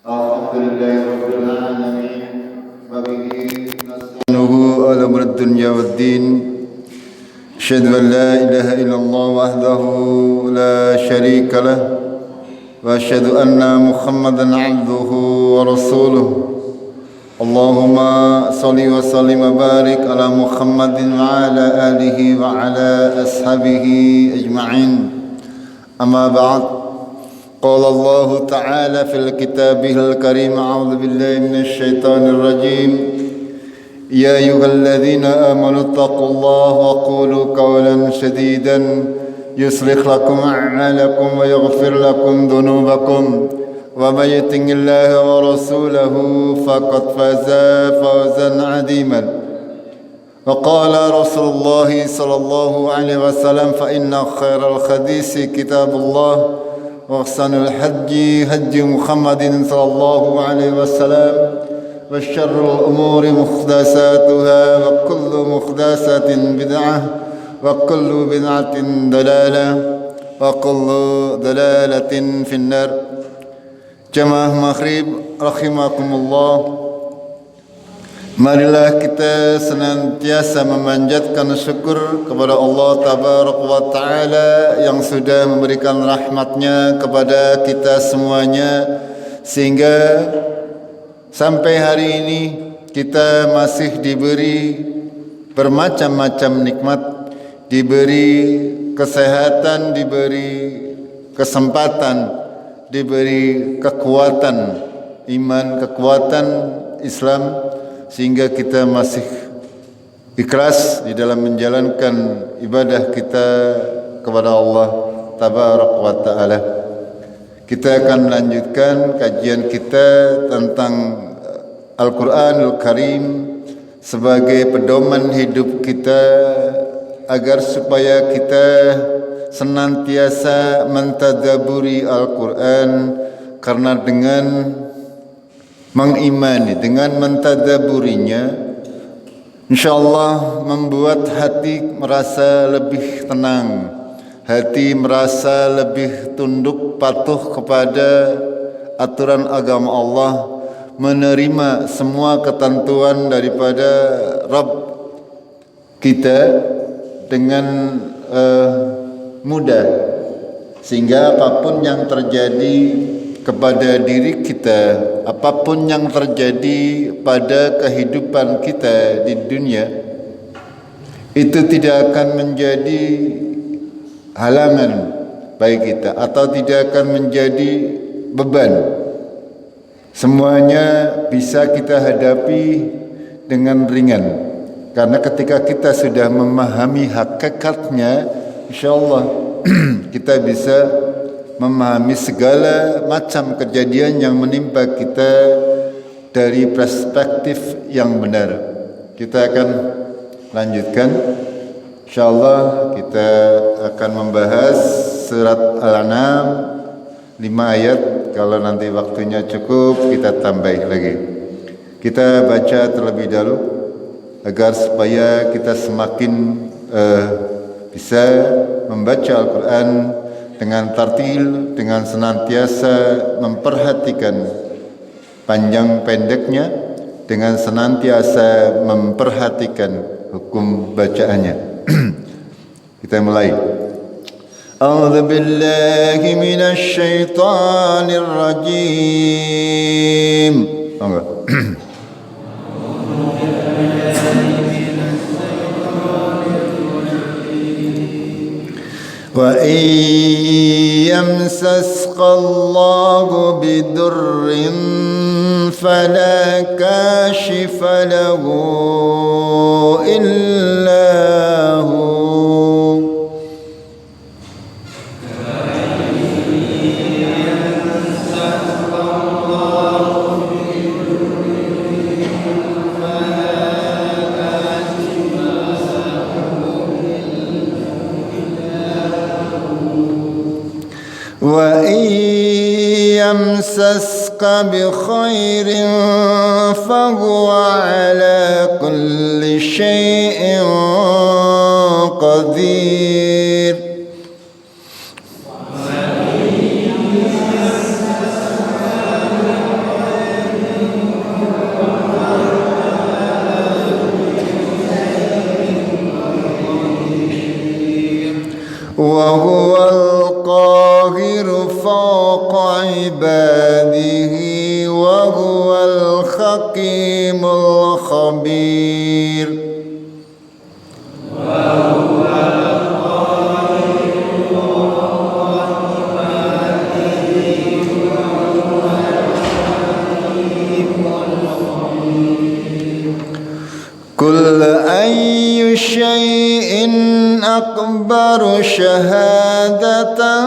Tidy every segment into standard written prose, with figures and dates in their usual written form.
Alhamdulillahi Rabbil Alamin. Wabihi nasta'inuhu ala umuri dunya waddin. Asyhadu an la ilaha illallah wahdahu la syarika lah. Wa asyhadu anna Muhammadan abduhu wa rasuluh. Allahumma salli wa sallim wa barik ala Muhammadin wa ala alihi wa ala ashabihi ajma'in. Amma ba'd. قال الله تعالى في كتابه الكريم أعوذ بالله من الشيطان الرجيم يا أيها الذين آمنوا اتقوا الله وقولوا قولا سديدا يصلح لكم أعمالكم ويغفر لكم ذنوبكم ومن يطع الله ورسوله فقد فاز فوزا عظيما وقال رسول الله صلى الله عليه وسلم فإن خير الحديث كتاب الله وأحسن الحج هدي محمد صلى الله عليه وسلم وشر الأمور محدثاتها وكل محدثة بدعة وكل بدعة ضلالة وكل ضلالة في النار. Jamaah maghrib rahimakumullah. Marilah kita senantiasa memanjatkan syukur kepada Allah Tabaraka wa Ta'ala yang sudah memberikan rahmatnya kepada kita semuanya sehingga sampai hari ini kita masih diberi bermacam-macam nikmat, diberi kesehatan, diberi kesempatan, diberi kekuatan iman, kekuatan Islam, sehingga kita masih ikhlas di dalam menjalankan ibadah kita kepada Allah Tabaraka wa Ta'ala. Kita akan melanjutkan kajian kita tentang Al-Quranul Karim sebagai pedoman hidup kita agar supaya kita senantiasa mentadaburi Al-Quran, karena dengan mengimani, dengan mentadaburinya, insyaallah membuat hati merasa lebih tenang, hati merasa lebih tunduk patuh kepada aturan agama Allah, menerima semua ketentuan daripada Rabb kita dengan mudah, sehingga apapun yang terjadi kepada diri kita, apapun yang terjadi pada kehidupan kita di dunia, itu tidak akan menjadi halangan bagi kita atau tidak akan menjadi beban. Semuanya bisa kita hadapi dengan ringan, karena ketika kita sudah memahami hakikatnya, insyaallah kita bisa memahami segala macam kejadian yang menimpa kita dari perspektif yang benar. Kita akan lanjutkan, insyaallah kita akan membahas surat Al-An'am 5 ayat. Kalau nanti waktunya cukup kita tambah lagi. Kita baca terlebih dahulu agar supaya kita semakin bisa membaca Al-Quran dengan tartil, dengan senantiasa memperhatikan panjang pendeknya, dengan senantiasa memperhatikan hukum bacaannya. Kita mulai. A'udzu billahi minasy syaithanir rajim. وَإِنْ يَمْسَسْكَ اللَّهُ بِضُرٍّ فَلَا كَاشِفَ لَهُ إِلَّا هُوَ وَإِنْ يَمْسَسْكَ بِخَيْرٍ فَهُوَ عَلَى كُلِّ شَيْءٍ قَدِيرٌ. عباده وهو الحكيم الخبير قل أي شيء أكبر شهادة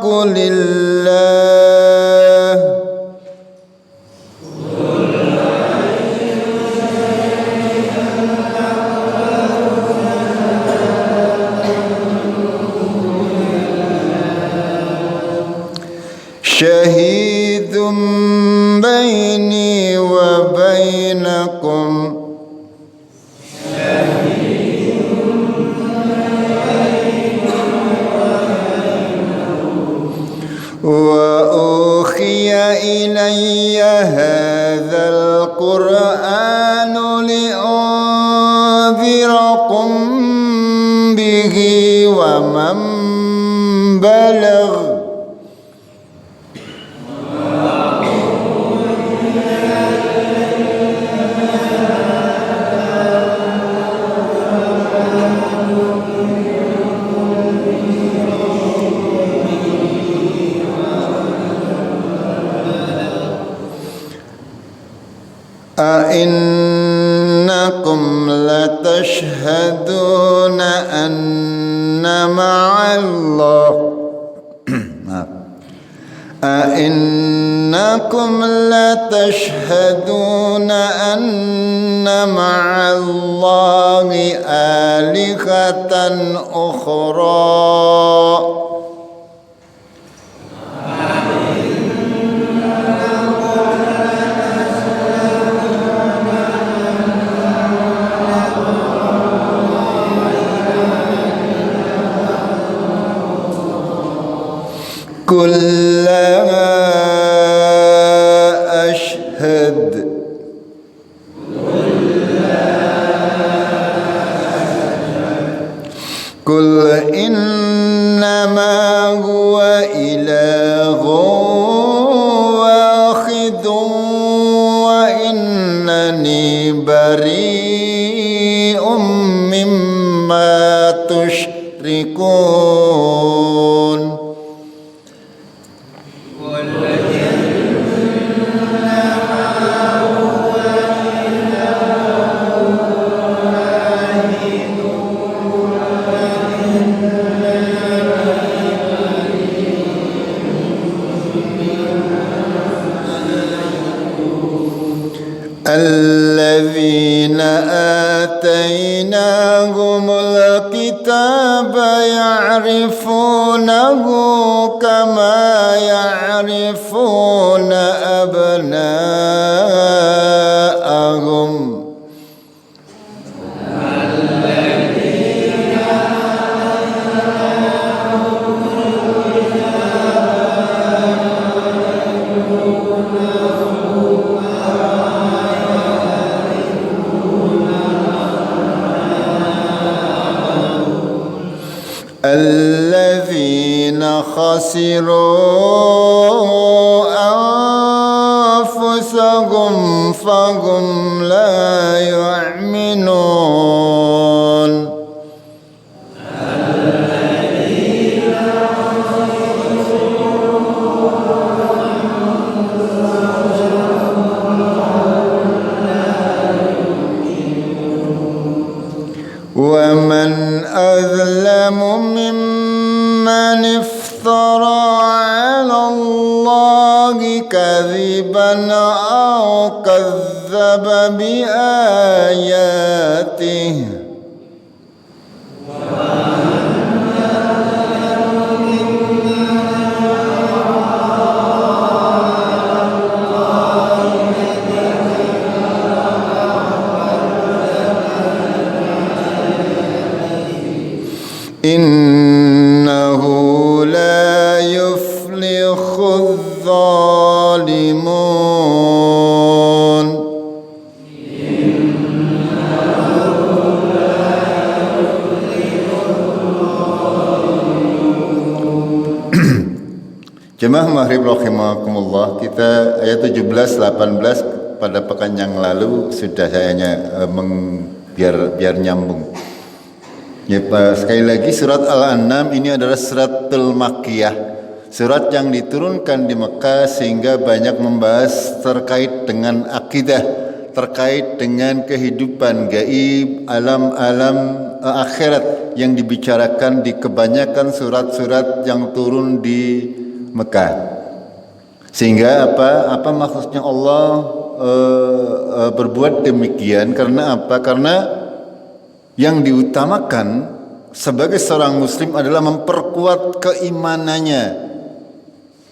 قل الله شهيد بيني وبينكم وأوحي إلي هذا القرآن لأنذركم به ومن بلغ أئنكم لتشهدون أن مع الله أئنكم لتشهدون أن مع الله آلهة أخرى قل لا أشهد قل إنما هو إله واحد وإنني بريء مما تشركون الذين آتيناهم الكتاب يعرفونه كما يعرفون أبناءهم الذين خسروا أنفسهم فهم لا يؤمنون ومن أظلم ممن افترى على الله كذبا أو كذب بآياته إنه لا يفلح الظالمون Jemaah maghrib rahimakumullah, kita ayat 17 18 pada pekan yang lalu sudah saya biar nyambung. Ya, sekali lagi surat Al-An'am ini adalah suratul Makkiyah, surat yang diturunkan di Mekah sehingga banyak membahas terkait dengan akidah, terkait dengan kehidupan gaib, alam-alam akhirat yang dibicarakan di kebanyakan surat-surat yang turun di Mekah. Sehingga apa maksudnya Allah berbuat demikian? Karena apa? Karena yang diutamakan sebagai seorang muslim adalah memperkuat keimanannya.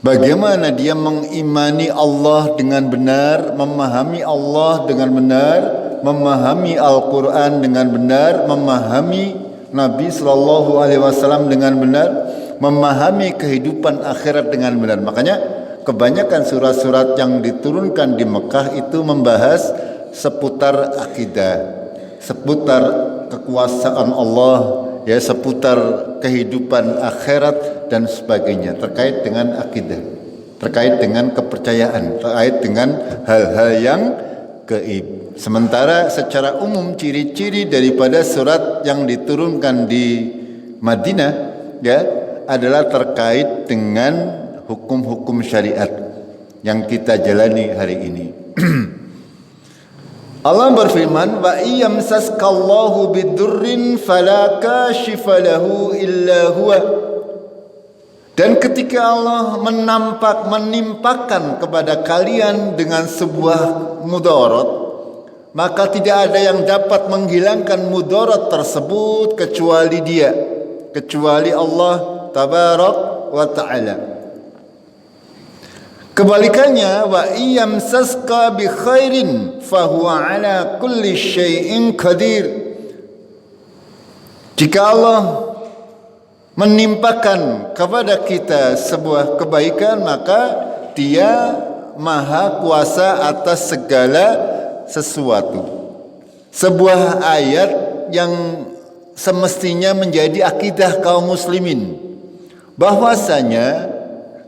Bagaimana dia mengimani Allah dengan benar, memahami Allah dengan benar, memahami Al-Quran dengan benar, memahami Nabi SAW dengan benar, memahami kehidupan akhirat dengan benar. Makanya kebanyakan surat-surat yang diturunkan di Mekah itu membahas seputar akidah, seputar kekuasaan Allah, ya, seputar kehidupan akhirat dan sebagainya, terkait dengan akidah, terkait dengan kepercayaan, terkait dengan hal-hal yang gaib. Sementara secara umum ciri-ciri daripada surat yang diturunkan di Madinah, ya, adalah terkait dengan hukum-hukum syariat yang kita jalani hari ini. Allah berfirman, wa iyamsaskallahu bidurrin fala kashifa lahu illa huwa. Dan ketika Allah menimpakan kepada kalian dengan sebuah mudarat, maka tidak ada yang dapat menghilangkan mudarat tersebut kecuali Dia, kecuali Allah Tabarak wa ta'ala. Kebalikannya, wa iyamsaska bi khairin fahuwa ala kulli syai'in qadir. Jika Allah menimpakan kepada kita sebuah kebaikan, maka Dia maha kuasa atas segala sesuatu. Sebuah ayat yang semestinya menjadi akidah kaum muslimin, bahwasanya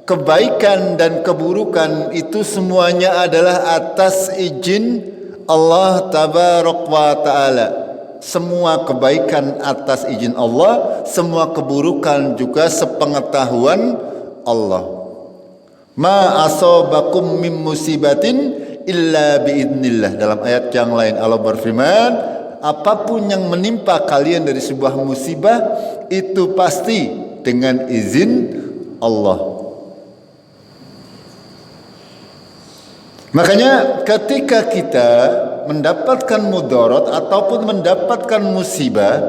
kebaikan dan keburukan itu semuanya adalah atas izin Allah Tabarak wa Ta'ala. Semua kebaikan atas izin Allah, semua keburukan juga sepengetahuan Allah. Ma asabakum min musibatin illa biidnillah. Dalam ayat yang lain Allah berfirman, apapun yang menimpa kalian dari sebuah musibah itu pasti dengan izin Allah. Makanya ketika kita mendapatkan mudarat ataupun mendapatkan musibah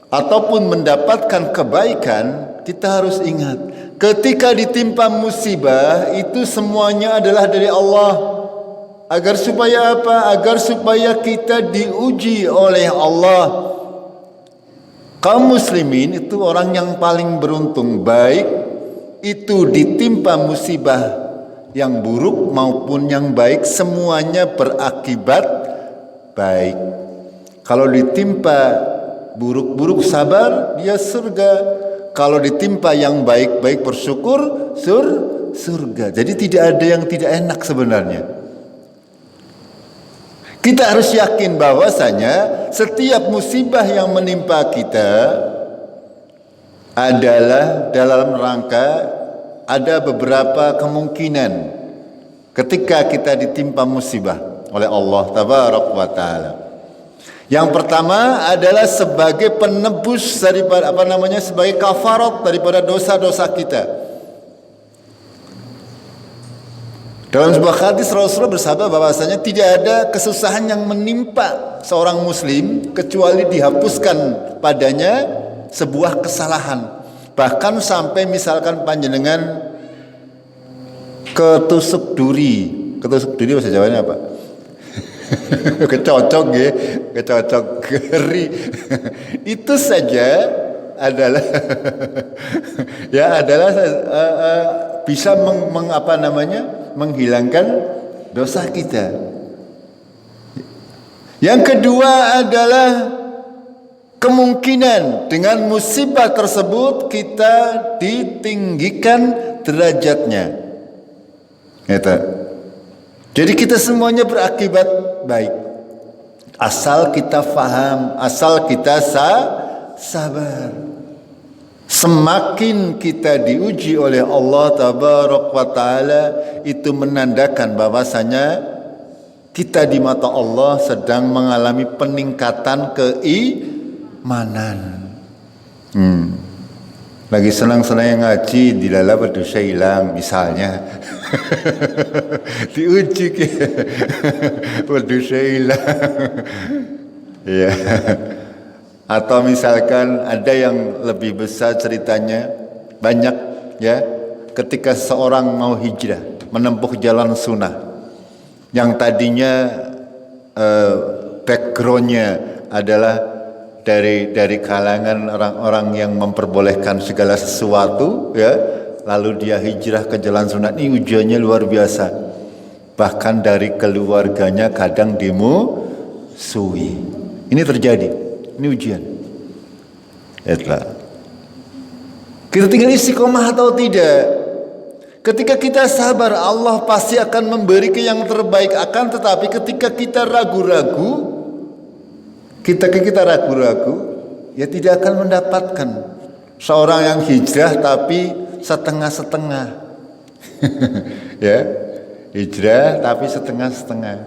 ataupun mendapatkan kebaikan, kita harus ingat, ketika ditimpa musibah itu semuanya adalah dari Allah. Agar supaya apa? Agar supaya kita diuji oleh Allah. Kaum muslimin itu orang yang paling beruntung, baik itu ditimpa musibah yang buruk maupun yang baik, semuanya berakibat baik. Kalau ditimpa buruk-buruk sabar, dia surga. Kalau ditimpa yang baik-baik bersyukur, surga. Jadi tidak ada yang tidak enak sebenarnya. Kita harus yakin bahwasanya setiap musibah yang menimpa kita adalah dalam rangka ada beberapa kemungkinan ketika kita ditimpa musibah oleh Allah Tabarak wa Ta'ala. Yang pertama adalah sebagai penebus daripada sebagai kafarat daripada dosa-dosa kita. Dalam sebuah hadis Rasulullah bersabda bahwasanya tidak ada kesusahan yang menimpa seorang muslim kecuali dihapuskan padanya sebuah kesalahan. Bahkan sampai misalkan panjenengan ketusuk duri bahasa Jawanya apa? Kecocok ya, kecocok geri. Itu saja adalah bisa menghilangkan dosa kita. Yang kedua adalah kemungkinan dengan musibah tersebut kita ditinggikan derajatnya. Gitu. Jadi kita semuanya berakibat baik. Asal kita faham, asal kita sabar. Semakin kita diuji oleh Allah Tabaraka wa Ta'ala, itu menandakan bahwasanya kita di mata Allah sedang mengalami peningkatan keimanan. Lagi senang-senang ngaji, dilala berdosa hilang misalnya. Diuji berdosa hilang. Ya. Atau misalkan ada yang lebih besar ceritanya, banyak ya, ketika seorang mau hijrah menempuh jalan sunnah yang tadinya backgroundnya adalah dari kalangan orang-orang yang memperbolehkan segala sesuatu, ya, lalu dia hijrah ke jalan sunnah, ini ujiannya luar biasa. Bahkan dari keluarganya kadang dimusuhi. Ini terjadi, ini ujian. Itulah. Kita tinggal istiqomah atau tidak. Ketika kita sabar, Allah pasti akan memberi yang terbaik. Akan tetapi ketika kita ragu-ragu, ya tidak akan mendapatkan. Seorang yang hijrah tapi setengah-setengah. Ya, hijrah tapi setengah-setengah.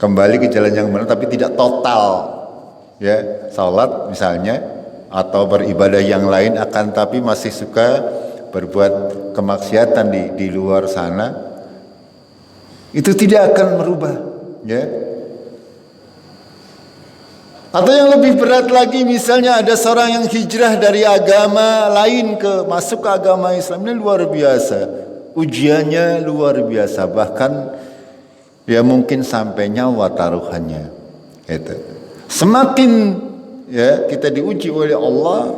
Kembali ke jalan yang benar tapi tidak total. Ya, salat misalnya atau beribadah yang lain, akan tapi masih suka berbuat kemaksiatan di luar sana. Itu tidak akan merubah, ya. Atau yang lebih berat lagi, misalnya ada seorang yang hijrah dari agama lain masuk ke agama Islam, ini luar biasa. Ujiannya luar biasa, bahkan ya mungkin sampai nyawa taruhannya. Itu. Semakin ya kita diuji oleh Allah,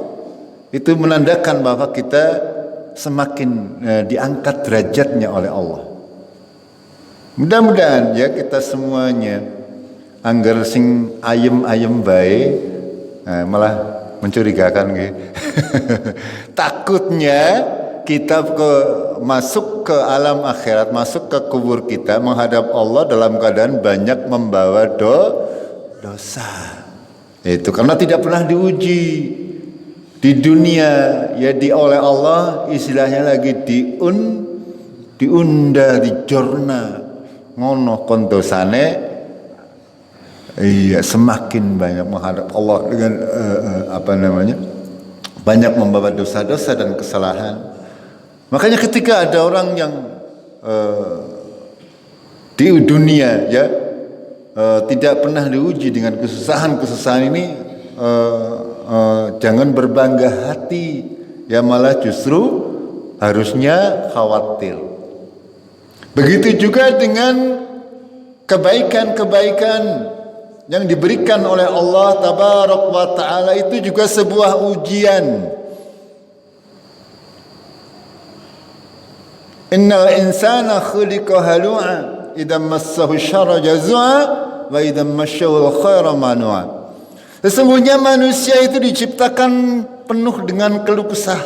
itu menandakan bahwa kita semakin diangkat derajatnya oleh Allah. Mudah-mudahan ya kita semuanya angger sing ayem-ayem bae, malah mencurigakan gitu. Takutnya kita masuk ke alam akhirat, masuk ke kubur kita menghadap Allah dalam keadaan banyak membawa dosa. Itu karena tidak pernah diuji di dunia, ya oleh Allah istilahnya lagi diunda dijorna ngono kondosane. Iya, semakin banyak menghadap Allah dengan banyak membawa dosa-dosa dan kesalahan. Makanya ketika ada orang yang di dunia ya tidak pernah diuji dengan kesusahan ini, jangan berbangga hati, ya malah justru harusnya khawatir. Begitu juga dengan kebaikan-kebaikan yang diberikan oleh Allah Tabaraka wa Ta'ala, itu juga sebuah ujian. Innal insana khuliqa halu'a idza massahu syarra jazua wa idza massahu khairu manua. Sesungguhnya manusia itu diciptakan penuh dengan keluh kesah.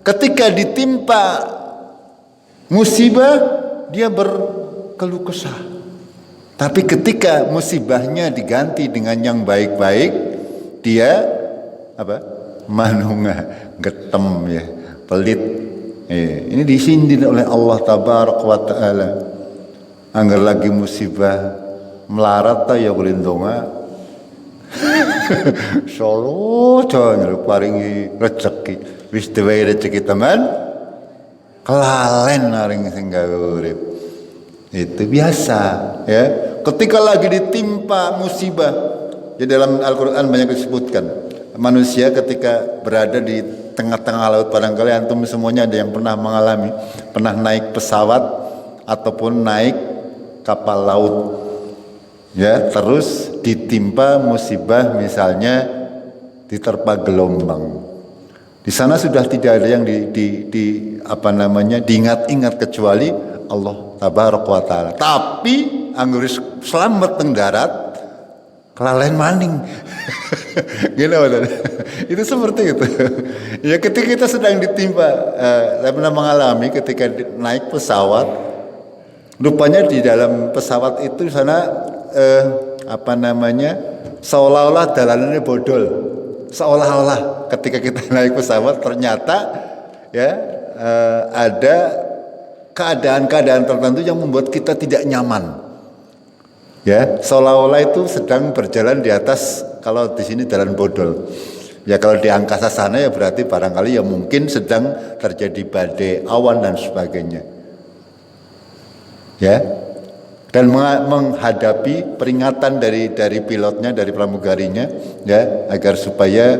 Ketika ditimpa musibah, dia berkeluh kesah. Tapi ketika musibahnya diganti dengan yang baik-baik, dia manunga, getem ya, pelit. Ini disindir oleh Allah Tabaraka wa Ta'ala. Angger lagi musibah melarat ta ya gelindonga. Solo jangan paringi rezeki. Wis dewe rezeki teman, kelalen naring sing gawe urip. Itu biasa ya. Ketika lagi ditimpa musibah, ya dalam Al-Qur'an banyak disebutkan, manusia ketika berada di tengah-tengah laut, barangkali antum semuanya ada yang pernah mengalami, pernah naik pesawat ataupun naik kapal laut, ya, terus ditimpa musibah, misalnya diterpa gelombang. Di sana sudah tidak ada yang diingat-ingat kecuali Allah Tabaraka wa Ta'ala. Tapi anggur selamat teng darat, kelalen maning. Gini betul. Itu seperti itu. Ya ketika kita sedang ditimpa, saya pernah mengalami ketika naik pesawat, rupanya di dalam pesawat itu sana seolah-olah dalanannya bodol. Seolah-olah ketika kita naik pesawat ternyata ya ada keadaan-keadaan tertentu yang membuat kita tidak nyaman. Ya, seolah-olah itu sedang berjalan di atas, kalau di sini jalan bodol. Ya kalau di angkasa sana ya berarti barangkali ya mungkin sedang terjadi badai, awan dan sebagainya. Ya. Dan menghadapi peringatan dari pilotnya, dari pramugarinya, ya, agar supaya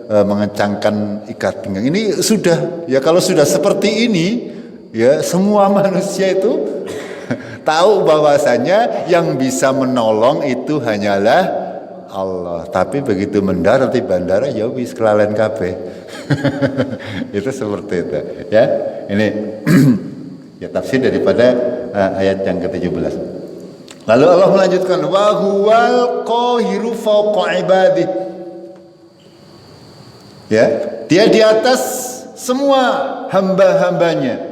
mengencangkan ikat pinggang. Ini sudah, ya kalau sudah seperti ini, ya semua manusia itu tahu bahwasanya yang bisa menolong itu hanyalah Allah. Tapi begitu mendarat di bandara ya wis kelalen kabeh. Itu seperti itu, ya. Ini ya tafsir daripada ayat yang ke-17. Lalu Allah melanjutkan wa huwal qahiru fawqa ibadih. Ya, dia di atas semua hamba-hambanya.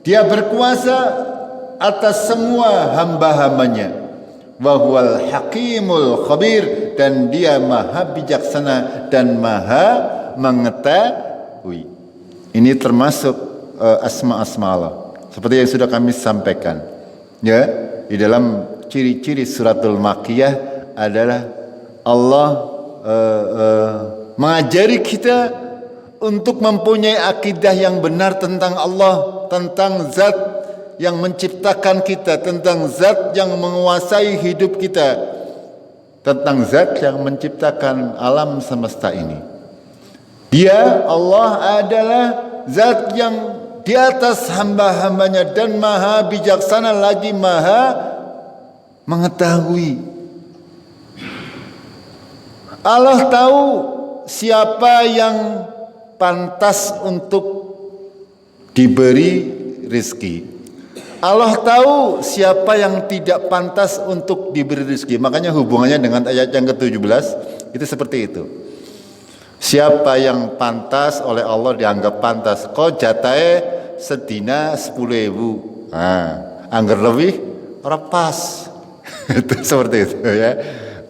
Dia berkuasa atas semua hamba-hambanya. Wa huwal hakimul khabir, dan dia maha bijaksana dan maha mengetahui. Ini termasuk asma-asma Allah. Seperti yang sudah kami sampaikan. Ya, di dalam ciri-ciri suratul Makkiyah adalah Allah mengajari kita untuk mempunyai akidah yang benar tentang Allah, tentang zat yang menciptakan kita, tentang zat yang menguasai hidup kita, tentang zat yang menciptakan alam semesta ini. Dia, Allah, adalah zat yang di atas hamba-hambanya dan maha bijaksana lagi maha mengetahui. Allah tahu siapa yang pantas untuk diberi rezeki. Allah tahu siapa yang tidak pantas untuk diberi rezeki. Makanya hubungannya dengan ayat yang ke-17 itu seperti itu. Siapa yang pantas oleh Allah dianggap pantas. Kok jatahe sedina 10.000. Angger lebih ora pas. Itu seperti itu ya.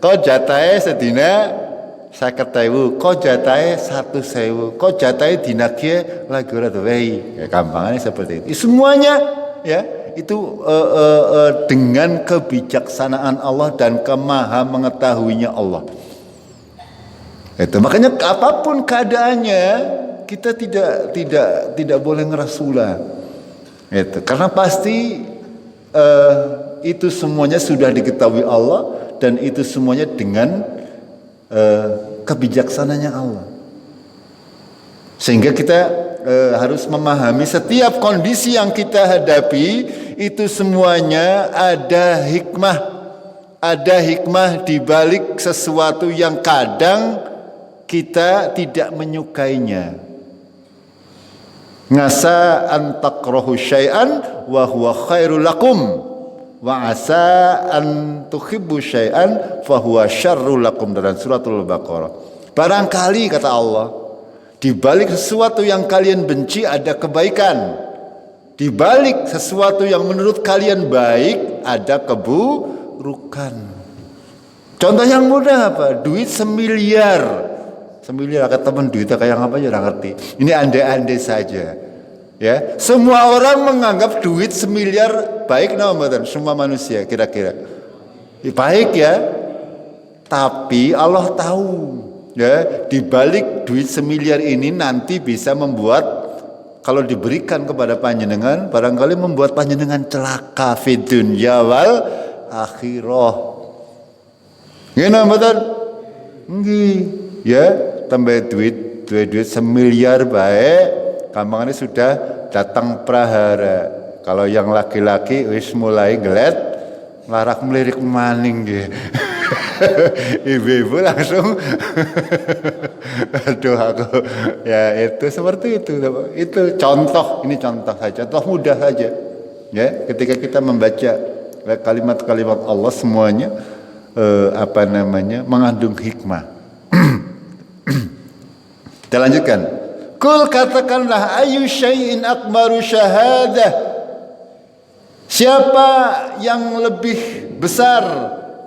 Kok jatahe sedina 50.000, kok jatahe 100.000, kok jatahe dina kiye lagi ora duwe. Ya gampangannya seperti itu. Semuanya ya itu dengan kebijaksanaan Allah dan kemaha mengetahuinya Allah. Itu makanya apapun keadaannya kita tidak boleh ngerasulah. Itu karena pasti itu semuanya sudah diketahui Allah dan itu semuanya dengan kebijaksananya Allah. Sehingga kita harus memahami setiap kondisi yang kita hadapi itu semuanya ada hikmah di balik sesuatu yang kadang kita tidak menyukainya. Ngasa an takrahu syai'an wa huwa khairul lakum wa asa an tuhibbu syai'an fa huwa syarrul lakum, dalam suratul Baqarah. Barangkali kata Allah, di balik sesuatu yang kalian benci ada kebaikan. Di balik sesuatu yang menurut kalian baik ada keburukan. Contoh yang mudah apa? Duit 1 miliar. 1 miliar kata teman duitnya kayak apa ya ora ngerti. Ini andai-andai saja. Ya, semua orang menganggap duit 1 miliar baik mboten? Semua manusia kira-kira. Baik ya. Tapi Allah tahu. Ya, di balik duit 1 miliar ini nanti bisa membuat, kalau diberikan kepada panjenengan, barangkali membuat panjenengan celaka fid dunya wal akhirah. Ngene mboten? Nggih, ya, tambah duit 1 miliar baik, gampangane sudah datang prahara. Kalau yang laki-laki wis mulai gelet, larak melirik maning nggih. Ibu-ibu langsung aduh aku ya itu seperti itu contoh, ini contoh saja, contoh mudah saja ya. Ketika kita membaca kalimat-kalimat Allah semuanya mengandung hikmah. Kita lanjutkan. Kul, katakanlah, ayu syai'in akbaru syahadah. Siapa yang lebih besar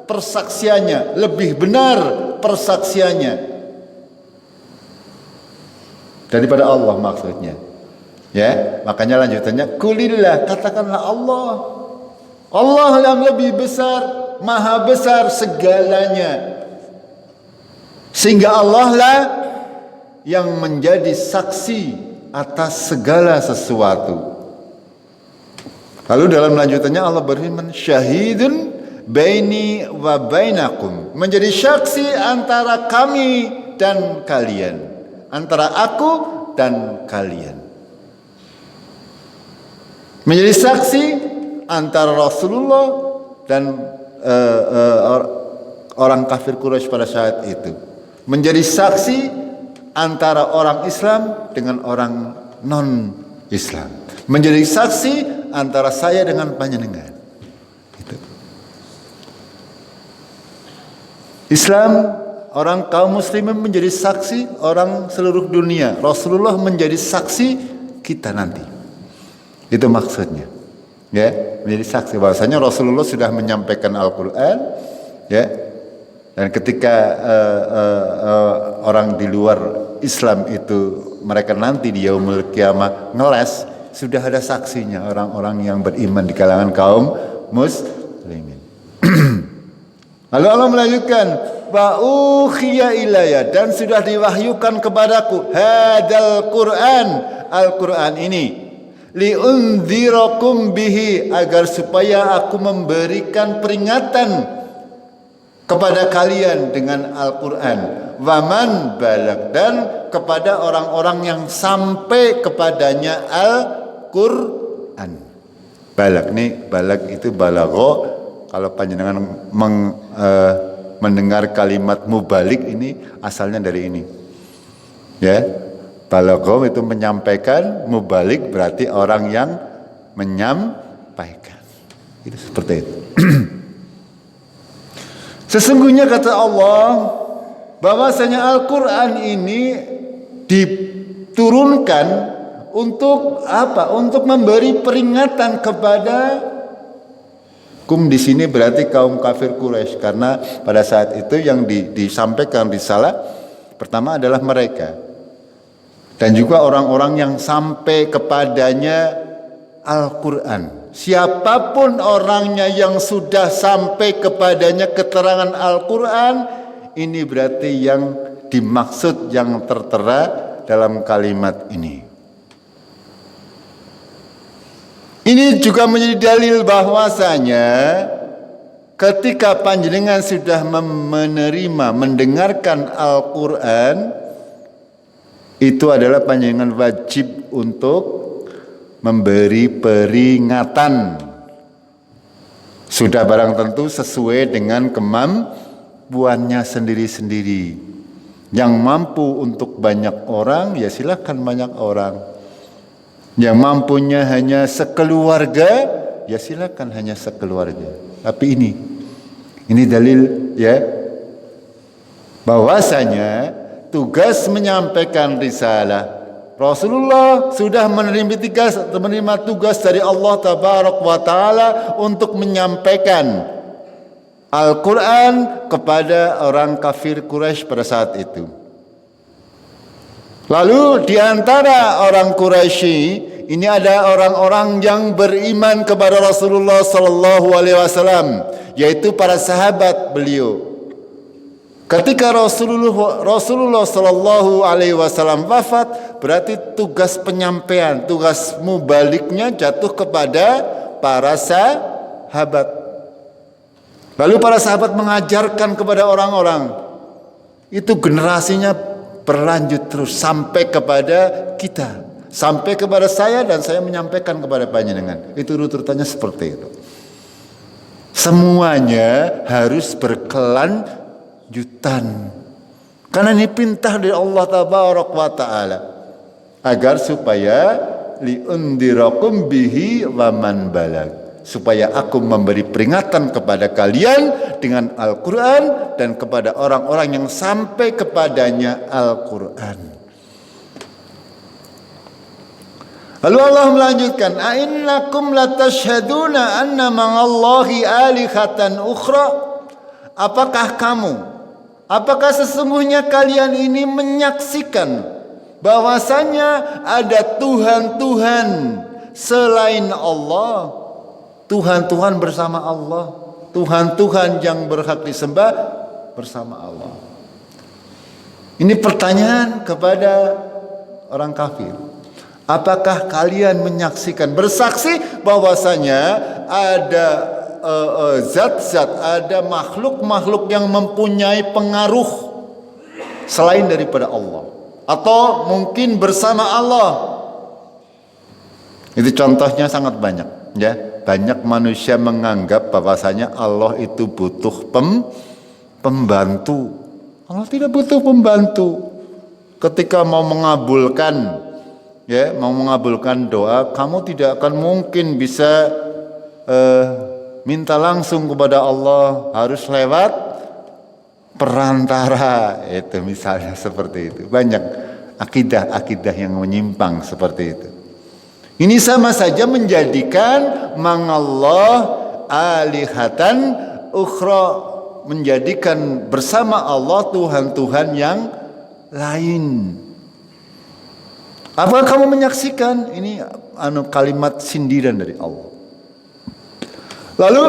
persaksiannya, lebih benar persaksiannya daripada Allah maksudnya. Ya, makanya lanjutannya kulillah, katakanlah Allah. Allah yang lebih besar, maha besar segalanya. Sehingga Allah lah yang menjadi saksi atas segala sesuatu. Lalu dalam lanjutannya Allah berfirman, syahidun baini wa bainakum, menjadi saksi antara kami dan kalian, antara aku dan kalian. Menjadi saksi antara Rasulullah dan orang kafir Quraisy pada saat itu. Menjadi saksi antara orang Islam dengan orang non-Islam. Menjadi saksi antara saya dengan panjenengan. Gitu. Islam, orang kaum muslimin menjadi saksi orang seluruh dunia. Rasulullah menjadi saksi kita nanti. Itu maksudnya. Ya, menjadi saksi bahwasanya Rasulullah sudah menyampaikan Al-Qur'an, ya. Dan ketika orang di luar Islam itu mereka nanti di yaumul kiamah ngeles, sudah ada saksinya orang-orang yang beriman di kalangan kaum muslimin. Lalu Allah melanjutkan, wa ukhiya ilayya, dan sudah diwahyukan kepadaku hadal Quran, Al-Quran ini, liundzirakum bihi, agar supaya aku memberikan peringatan kepada kalian dengan Al-Quran, waman balag, dan kepada orang-orang yang sampai kepadanya Al-Quran. Balag nih, balag itu balago. Kalau panjenengan mendengar kalimat mubalik ini asalnya dari ini, ya. Balagom itu menyampaikan, mubalik berarti orang yang menyampaikan. Itu seperti itu. Sesungguhnya kata Allah, bahwasanya Al-Quran ini diturunkan untuk apa? Untuk memberi peringatan kepada di sini berarti kaum kafir Quraisy, karena pada saat itu yang disampaikan risalah pertama adalah mereka. Dan juga orang-orang yang sampai kepadanya Al-Quran. Siapapun orangnya yang sudah sampai kepadanya keterangan Al-Quran, ini berarti yang dimaksud, yang tertera dalam kalimat ini. Ini juga menjadi dalil bahwasanya ketika panjenengan sudah menerima, mendengarkan Al-Quran, itu adalah panjenengan wajib untuk memberi peringatan. Sudah barang tentu sesuai dengan kemampuannya sendiri-sendiri. Yang mampu untuk banyak orang, ya silakan banyak orang. Yang mampunya hanya sekeluarga, ya silakan hanya sekeluarga. Tapi ini dalil, ya, bahwasanya tugas menyampaikan risalah, Rasulullah sudah menerima tugas dari Allah Tabarak wa Ta'ala untuk menyampaikan Al-Quran kepada orang kafir Quraisy pada saat itu. Lalu di antara orang Quraisy ini ada orang-orang yang beriman kepada Rasulullah sallallahu alaihi wasallam, yaitu para sahabat beliau. Ketika Rasulullah sallallahu alaihi wasallam wafat, berarti tugas penyampaian, tugas mubaliknya jatuh kepada para sahabat. Lalu para sahabat mengajarkan kepada orang-orang. Itu generasinya berlanjut terus sampai kepada kita, sampai kepada saya, dan saya menyampaikan kepada panjenengan. Itu urutannya seperti itu. Semuanya harus berkelanjutan. Karena ini perintah dari Allah Tabarak wa Ta'ala, agar supaya liundirakum bihi wa man balag, supaya aku memberi peringatan kepada kalian dengan Al-Quran dan kepada orang-orang yang sampai kepadanya Al-Quran. Lalu Allah melanjutkan, "A'innakum latashhaduna anna ma'allahi alihatan ukhra?" Apakah sesungguhnya kalian ini menyaksikan bahwasanya ada Tuhan-Tuhan selain Allah, Tuhan-Tuhan bersama Allah, Tuhan-Tuhan yang berhak disembah bersama Allah? Ini pertanyaan kepada orang kafir. Apakah kalian menyaksikan, bersaksi bahwasanya ada zat-zat, ada makhluk-makhluk yang mempunyai pengaruh selain daripada Allah, atau mungkin bersama Allah? Itu contohnya sangat banyak, ya. Banyak manusia menganggap bahwasanya Allah itu butuh pembantu. Allah tidak butuh pembantu. Ketika mau mengabulkan, ya, mau mengabulkan doa, kamu tidak akan mungkin bisa minta langsung kepada Allah, harus lewat perantara. Itu misalnya seperti itu. Banyak akidah-akidah yang menyimpang seperti itu. Ini sama saja menjadikan mangallah alihatan ukhra, menjadikan bersama Allah Tuhan-Tuhan yang lain. Apakah kamu menyaksikan? Ini kalimat sindiran dari Allah. Lalu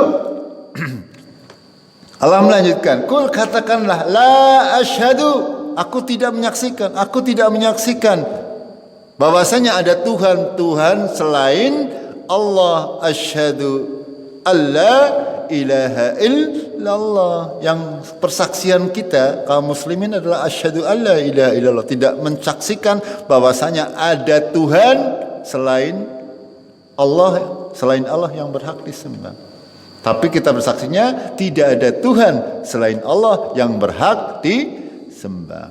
Allah melanjutkan, "Qul, katakanlah, la asyhadu, aku tidak menyaksikan bahwasanya ada Tuhan-Tuhan selain Allah. Asyhadu alla ilaha illallah." Yang persaksian kita kaum muslimin adalah asyhadu alla ilaha illallah, tidak mensaksikan bahwasanya ada Tuhan selain Allah yang berhak disembah. Tapi kita bersaksinya tidak ada Tuhan selain Allah yang berhak disembah.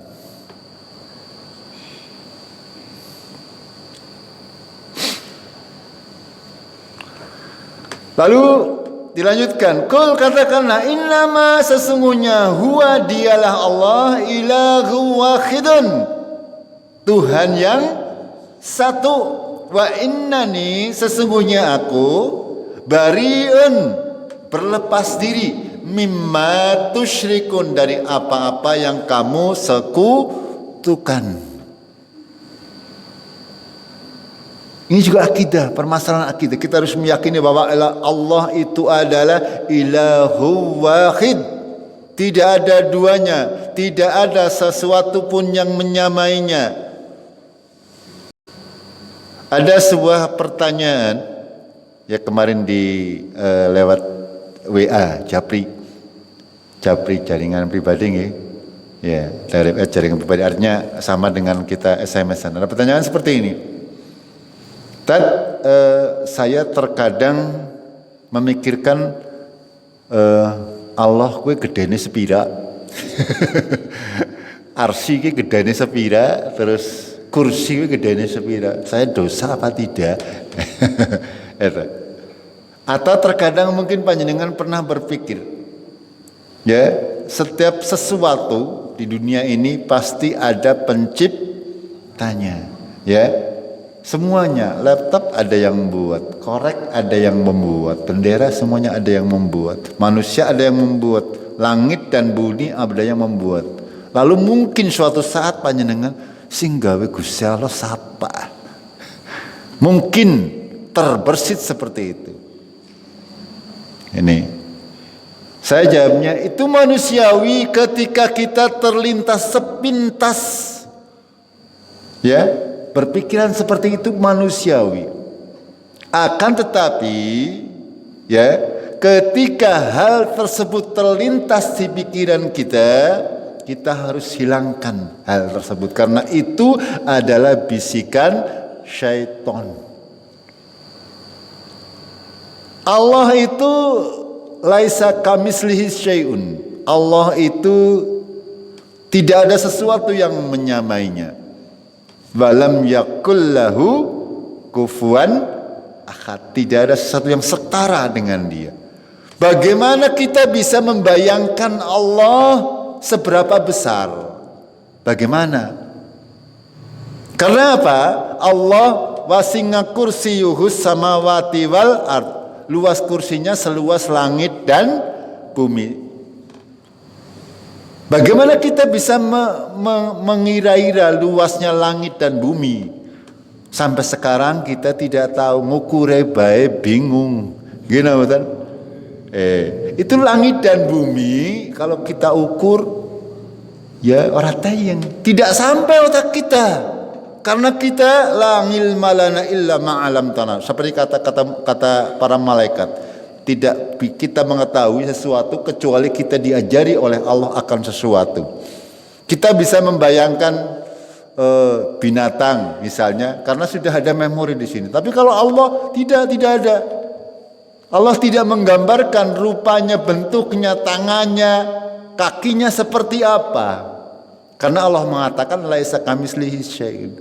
Lalu dilanjutkan, "Qul, katakanlah, innama, sesungguhnya, huwa, dialah Allah, ilahu wahidun, Tuhan yang satu, wa innani, sesungguhnya aku, bariun, berlepas diri, mimma tusyrikun, dari apa-apa yang kamu sekutukan." Ini juga akidah, permasalahan akidah. Kita harus meyakini bahwa Allah itu adalah ilahu wahid. Tidak ada duanya, tidak ada sesuatu pun yang menyamainya. Ada sebuah pertanyaan, ya, kemarin di lewat WA, Japri jaringan pribadi, ya, dari jaringan pribadi, artinya sama dengan kita SMS-an. Ada pertanyaan seperti ini, saya terkadang memikirkan Allah kue gedene sepira, arsy kue gedene sepira, terus kursi kue gedene sepira, saya dosa apa tidak? Atau terkadang mungkin panjenengan pernah berpikir, ya, setiap sesuatu di dunia ini pasti ada penciptanya, ya. Semuanya, laptop ada yang membuat, korek ada yang membuat, bendera semuanya ada yang membuat, manusia ada yang membuat, langit dan bumi ada yang membuat. Lalu mungkin suatu saat panjenengan sing gawe Gusti Allah sapa. Mungkin terbersit seperti itu. Ini saya jawabnya, itu manusiawi ketika kita terlintas sepintas, ya, berpikiran seperti itu manusiawi. Akan tetapi, ya, ketika hal tersebut terlintas di pikiran kita harus hilangkan hal tersebut, karena itu adalah bisikan syaitan. Allah itu laisa kamislihi syai'un. Allah itu tidak ada sesuatu yang menyamainya. Walam yakul lahu kufuwan ahad, tidak ada sesuatu yang setara dengan dia. Bagaimana kita bisa membayangkan Allah seberapa besar? Bagaimana? Karena apa? Allah wasi'a kursiyuhus samawati wal ard. Luas kursinya seluas langit dan bumi. Bagaimana kita bisa mengira-ira luasnya langit dan bumi? Sampai sekarang kita tidak tahu, ngukure bae bingung. Gini betul? Itu langit dan bumi kalau kita ukur ya orang tayang, tidak sampai otak kita. Karena kita la ilma lana illa ma'alam tanah. Seperti kata para malaikat. Tidak kita mengetahui sesuatu kecuali kita diajari oleh Allah akan sesuatu. Kita bisa membayangkan binatang misalnya karena sudah ada memori di sini. Tapi kalau Allah tidak ada. Allah tidak menggambarkan rupanya, bentuknya, tangannya, kakinya seperti apa. Karena Allah mengatakan laisa kamitslihi syai'un.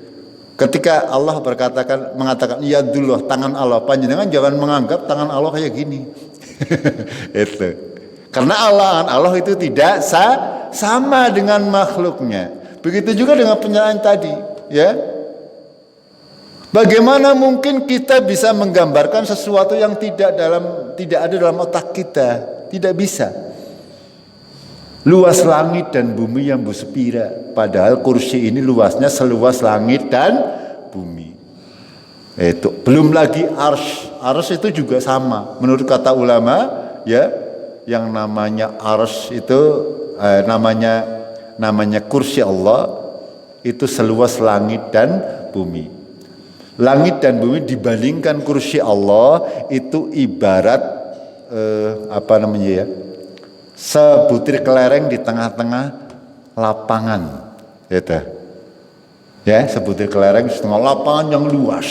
Ketika Allah mengatakan yadullah, tangan Allah, panjenengan jangan menganggap tangan Allah kayak gini. Itu. Karena Allah itu tidak sama dengan makhluknya. Begitu juga dengan penyalaan tadi, ya. Bagaimana mungkin kita bisa menggambarkan sesuatu yang tidak ada dalam otak kita? Tidak bisa. Luas langit dan bumi yang bersepira, padahal kursi ini luasnya seluas langit dan bumi. Itu belum lagi arsy itu juga sama. Menurut kata ulama, ya, yang namanya arsy itu namanya kursi Allah itu seluas langit dan bumi. Langit dan bumi dibandingkan kursi Allah itu ibarat sebutir kelereng di tengah-tengah lapangan, gitu. Ya, sebutir kelereng di tengah lapangan yang luas.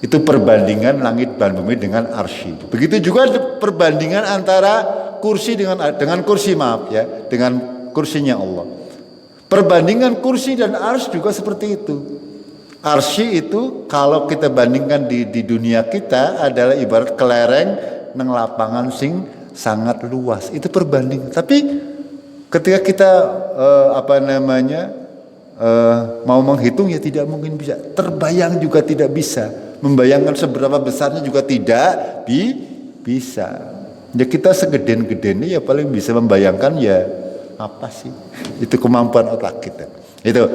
Itu perbandingan langit dan bumi dengan arsy. Begitu juga perbandingan antara kursi dengan kursi, dengan kursinya Allah. Perbandingan kursi dan arsy juga seperti itu. Arsy itu kalau kita bandingkan di dunia kita adalah ibarat kelereng nang lapangan sing sangat luas. Itu perbandingan. Tapi ketika kita mau menghitung ya tidak mungkin bisa. Terbayang juga tidak bisa. Membayangkan seberapa besarnya juga tidak bisa. Ya kita segeden-gedennya ya paling bisa membayangkan ya apa sih? Itu kemampuan otak kita. Itu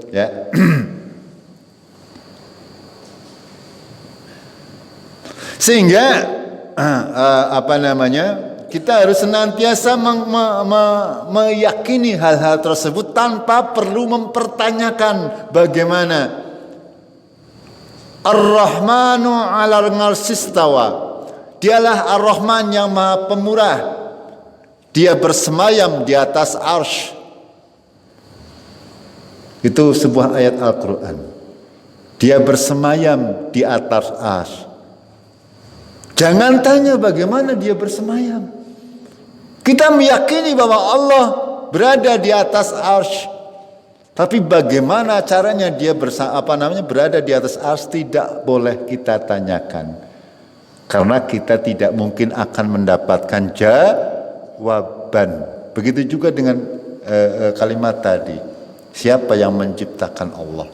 ya. Sehingga kita harus senantiasa meyakini hal-hal tersebut tanpa perlu mempertanyakan bagaimana. Ar-Rahmanu 'alal 'arsy istawa. Dialah Ar-Rahman yang Maha Pemurah. Dia bersemayam di atas arsy. Itu sebuah ayat Al-Qur'an. Dia bersemayam di atas arsy. Jangan tanya bagaimana dia bersemayam. Kita meyakini bahwa Allah berada di atas arsy. Tapi bagaimana caranya dia berada di atas arsy tidak boleh kita tanyakan. Karena kita tidak mungkin akan mendapatkan jawaban. Begitu juga dengan kalimat tadi. Siapa yang menciptakan Allah?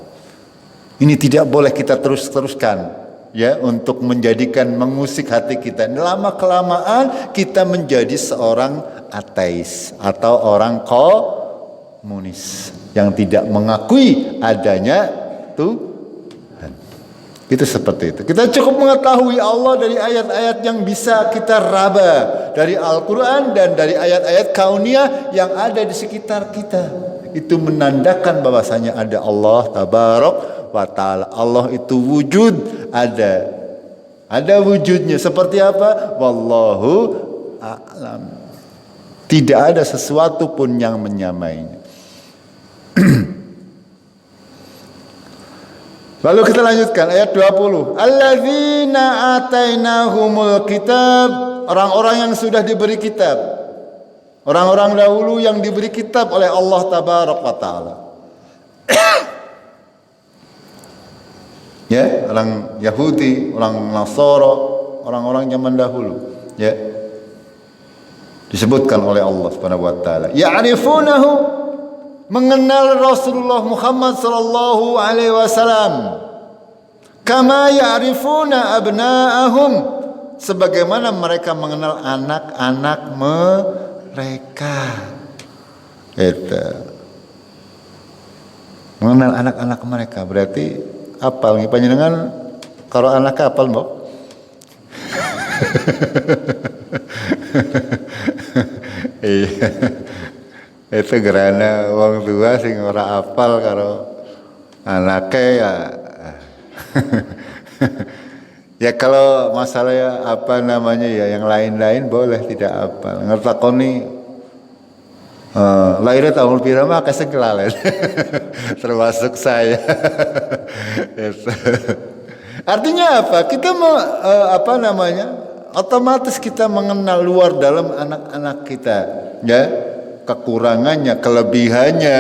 Ini tidak boleh kita terus-teruskan. Ya, untuk mengusik hati kita. Lama kelamaan kita menjadi seorang ateis atau orang komunis yang tidak mengakui adanya Tuhan. Itu seperti itu. Kita cukup mengetahui Allah dari ayat-ayat yang bisa kita raba dari Al-Quran dan dari ayat-ayat kauniyah yang ada di sekitar kita. Itu menandakan bahwasanya ada Allah Tabarok wa ta'ala. Allah itu wujud, ada wujudnya. Seperti apa? Wallahu a'lam. Tidak ada sesuatu pun yang menyamainya. Lalu kita lanjutkan ayat 20. Alladzina atainahumul kitab. Orang-orang yang sudah diberi kitab. Orang-orang dahulu yang diberi kitab oleh Allah Tabaraka wa ta'ala. Ya, orang Yahudi, orang Nasara, orang-orang zaman dahulu, ya. Disebutkan oleh Allah Subhanahu wa taala, ya'rifunahu, mengenal Rasulullah Muhammad sallallahu alaihi wasallam, kama ya'rifuna abna'ahum, sebagaimana mereka mengenal anak-anak mereka. Itu. Mengenal anak-anak mereka berarti apal nih panjenengan karo anak apal mbok. Iya. Itu gerana wong tua sing ora apal karo anake ya. Ya kalau masalah ya apa namanya ya yang lain-lain boleh tidak apal. Ngertakoni lahirnya tahun pira mah keseng kelalen. Termasuk saya. Artinya apa? Kita apa namanya? Otomatis kita mengenal luar dalam anak-anak kita, ya. Kekurangannya, kelebihannya,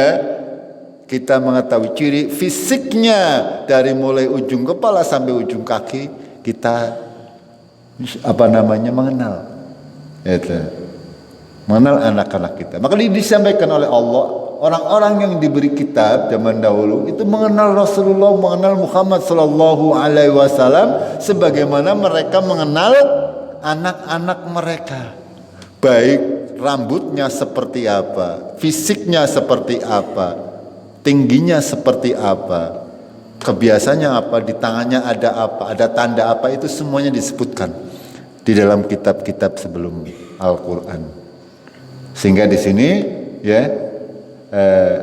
kita mengetahui ciri fisiknya dari mulai ujung kepala sampai ujung kaki, kita apa namanya mengenal. Itu. Mengenal anak-anak kita. Maka disampaikan oleh Allah, orang-orang yang diberi kitab zaman dahulu itu mengenal Rasulullah, mengenal Muhammad sallallahu alaihi wasallam sebagaimana mereka mengenal anak-anak mereka. Baik rambutnya seperti apa, fisiknya seperti apa, tingginya seperti apa, kebiasaannya apa, di tangannya ada apa, ada tanda apa, itu semuanya disebutkan di dalam kitab-kitab sebelum Al-Qur'an. Sehingga di sini ya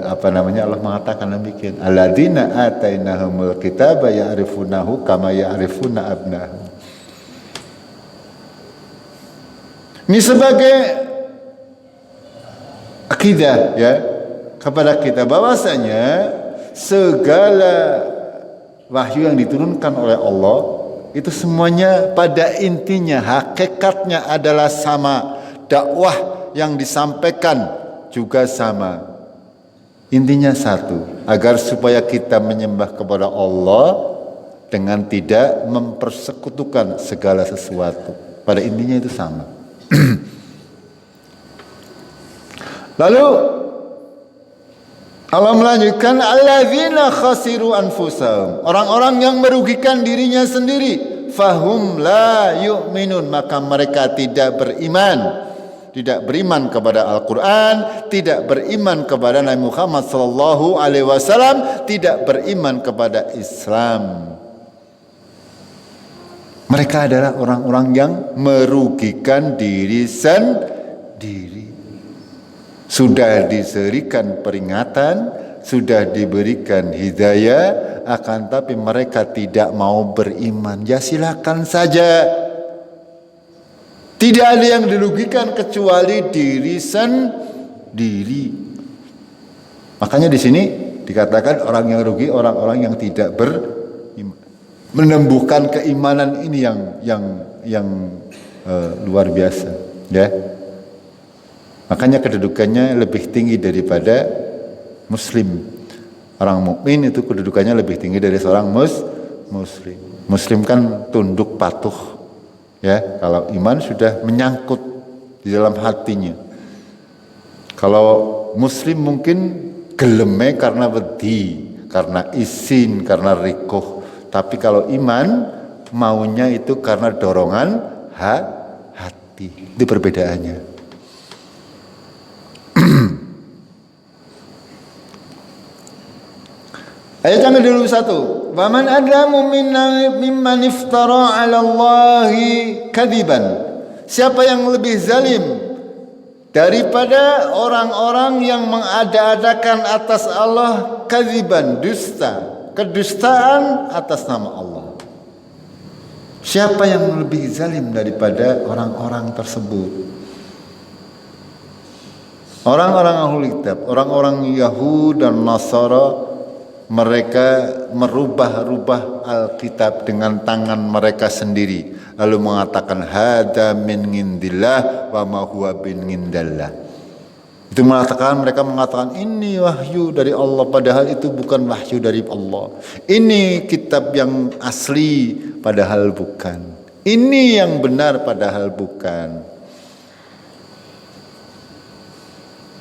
apa namanya Allah mengatakan demikian, alladzina atainahumul kitaba ya'rifunahu kama ya'rifuna abnahum. Ini sebagai akidah ya kepada kita bahwasanya segala wahyu yang diturunkan oleh Allah itu semuanya pada intinya hakikatnya adalah sama, dakwah yang disampaikan juga sama, intinya satu, agar supaya kita menyembah kepada Allah dengan tidak mempersekutukan segala sesuatu. Pada intinya itu sama. Lalu Allah melanjutkan, alladzina khasiru anfusahum, orang-orang yang merugikan dirinya sendiri, fahum la yu'minun, maka mereka tidak beriman. Tidak beriman kepada Al-Quran, tidak beriman kepada Nabi Muhammad sallallahu alaihi wasallam, tidak beriman kepada Islam. Mereka adalah orang-orang yang merugikan diri sendiri. Sudah diserikan peringatan, sudah diberikan hidayah, akan tapi mereka tidak mau beriman. Ya silakan saja. Tidak ada yang dirugikan kecuali diri sendiri. Makanya di sini dikatakan orang yang rugi orang-orang yang tidak beriman. Menumbuhkan keimanan ini yang luar biasa, ya. Makanya kedudukannya lebih tinggi daripada muslim. Orang mukmin itu kedudukannya lebih tinggi dari seorang muslim. Muslim kan tunduk patuh, ya. Kalau iman sudah menyangkut di dalam hatinya. Kalau muslim mungkin geleme karena wedi, karena isin, karena rikuh. Tapi kalau iman maunya itu karena dorongan hati. Itu perbedaannya. Ayat yang dulu satu. Waman adlamu mimman iftara 'ala Allahi kadiban. Siapa yang lebih zalim daripada orang-orang yang mengada-adakan atas Allah kadiban, dusta. Kedustaan atas nama Allah. Siapa yang lebih zalim daripada orang-orang tersebut? Orang-orang Ahlul Kitab, orang-orang Yahud dan Nasara, mereka merubah-rubah Alkitab dengan tangan mereka sendiri, lalu mengatakan hada min indillah wa ma huwa bin indillah. Itu mereka mengatakan ini wahyu dari Allah, padahal itu bukan wahyu dari Allah. Ini kitab yang asli, padahal bukan. Ini yang benar, padahal bukan.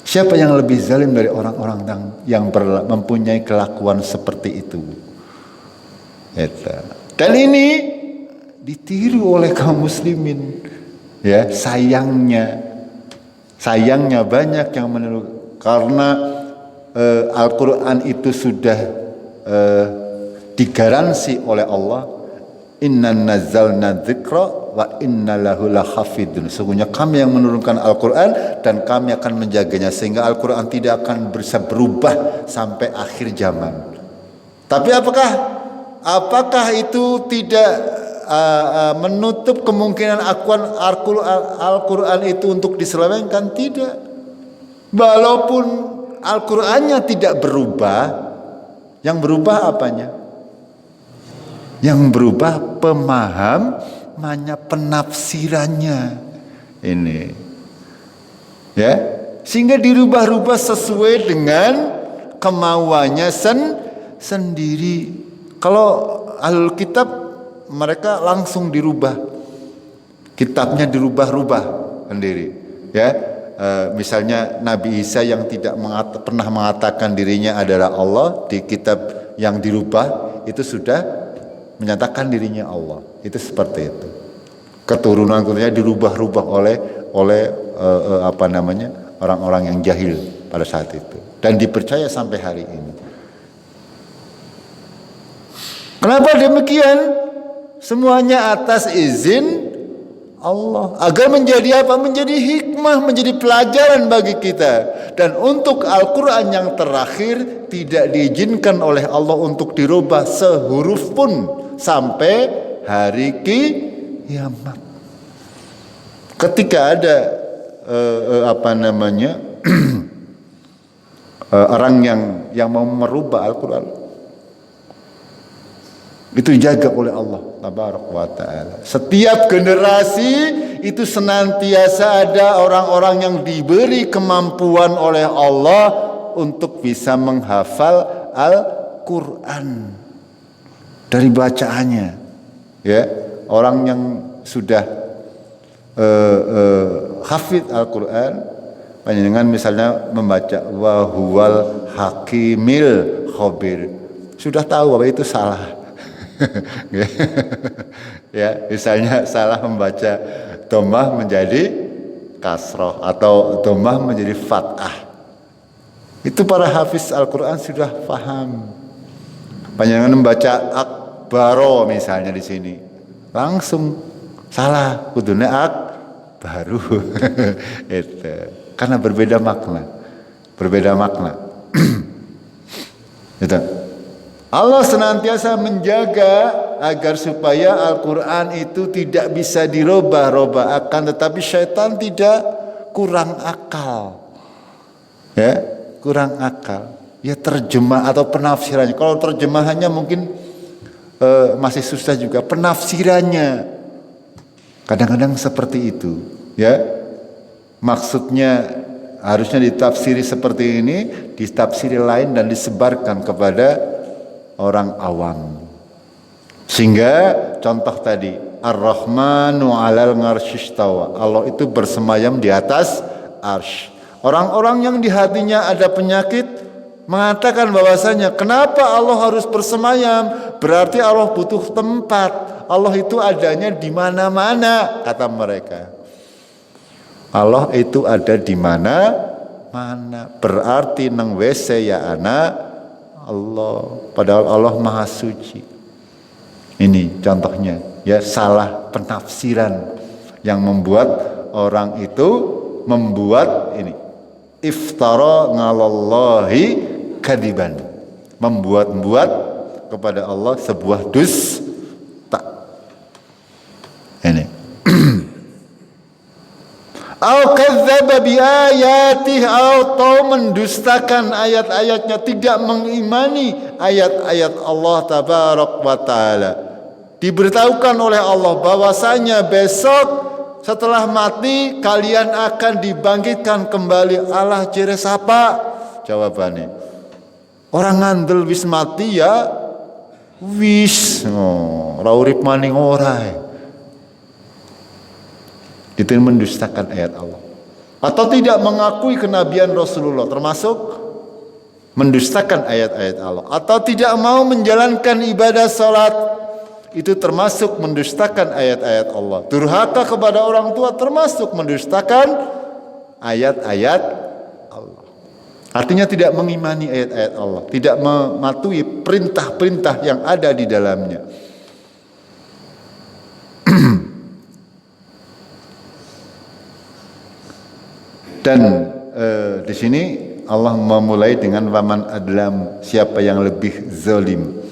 Siapa yang lebih zalim dari orang-orang yang mempunyai kelakuan seperti itu? Dan ini ditiru oleh kaum muslimin. Ya, sayangnya banyak yang meniru, karena Al-Quran itu sudah digaransi oleh Allah, inna nazzalna dzikra wa inna lahu lahafidun. Sesungguhnya kami yang menurunkan Al-Quran dan kami akan menjaganya, sehingga Al-Quran tidak akan bisa berubah sampai akhir zaman. Tapi apakah itu tidak menutup kemungkinan Al-Quran itu untuk diselewengkan? Tidak. Walaupun Al-Qurannya tidak berubah, yang berubah apanya? Yang berubah pemahamannya, penafsirannya. Ini, ya, sehingga dirubah-rubah sesuai dengan kemauannya sendiri. Kalau Ahlul Kitab, mereka langsung dirubah, kitabnya dirubah-rubah sendiri, ya. Misalnya Nabi Isa yang tidak pernah mengatakan dirinya adalah Allah, di kitab yang dirubah itu sudah menyatakan dirinya Allah. Itu seperti itu. Keturunan-keturunannya dirubah-rubah oleh orang-orang yang jahil pada saat itu, dan dipercaya sampai hari ini. Kenapa demikian? Semuanya atas izin Allah, agar menjadi apa? Menjadi hikmah, menjadi pelajaran bagi kita. Dan untuk Al-Quran yang terakhir tidak diizinkan oleh Allah untuk dirubah sehuruf pun sampai hari kiamat. Ketika ada orang yang mau merubah Al-Quran, itu dijaga oleh Allah Tabaraka wa Ta'ala. Setiap generasi itu senantiasa ada orang-orang yang diberi kemampuan oleh Allah untuk bisa menghafal Al-Quran dari bacaannya. Ya, orang yang sudah hafid Al-Quran, panjenengan misalnya membaca wa huwal hakimil khabir, sudah tahu bahwa itu salah. Ya, misalnya salah membaca dhammah menjadi kasroh atau dhammah menjadi fathah. Itu para hafiz Al-Quran sudah paham. Panjenengan membaca akbaro misalnya di sini, langsung salah, kudune baru. Itu karena berbeda makna. Itu. Allah senantiasa menjaga agar supaya Al-Quran itu tidak bisa dirubah-rubah, akan tetapi syaitan tidak kurang akal. Ya, kurang akal. Ya, terjemah atau penafsirannya. Kalau terjemahannya mungkin masih susah juga, penafsirannya kadang-kadang seperti itu. Ya, maksudnya harusnya ditafsiri seperti ini, ditafsiri lain dan disebarkan kepada orang awam. Sehingga contoh tadi, Ar-Rahmanu 'alal 'arsy istawa, Allah itu bersemayam di atas arsy. Orang-orang yang di hatinya ada penyakit mengatakan bahwasanya, kenapa Allah harus bersemayam? Berarti Allah butuh tempat. Allah itu adanya di mana-mana, kata mereka. Allah itu ada di mana-mana. Berarti nang WC ya anak Allah, padahal Allah Maha Suci. Ini contohnya, ya, salah penafsiran yang membuat orang itu membuat ini iftara ngalallahi kadiban, membuat-buat kepada Allah sebuah dusta. Ini au kadzdzaba bi ayatihi, atau mendustakan ayat-ayatnya, tidak mengimani ayat-ayat Allah Tabaraka wa Ta'ala. Diberitahukan oleh Allah bahwasanya besok setelah mati kalian akan dibangkitkan kembali. Alah jere sapa? Jawabannya, orang ngandel wis mati ya wis, ora urip maning ora. Itu mendustakan ayat Allah. Atau tidak mengakui kenabian Rasulullah termasuk mendustakan ayat-ayat Allah. Atau tidak mau menjalankan ibadah salat, itu termasuk mendustakan ayat-ayat Allah. Durhaka kepada orang tua termasuk mendustakan ayat-ayat Allah. Artinya tidak mengimani ayat-ayat Allah, tidak mematuhi perintah-perintah yang ada di dalamnya. Dan di sini Allah memulai dengan waman adlam, siapa yang lebih zalim.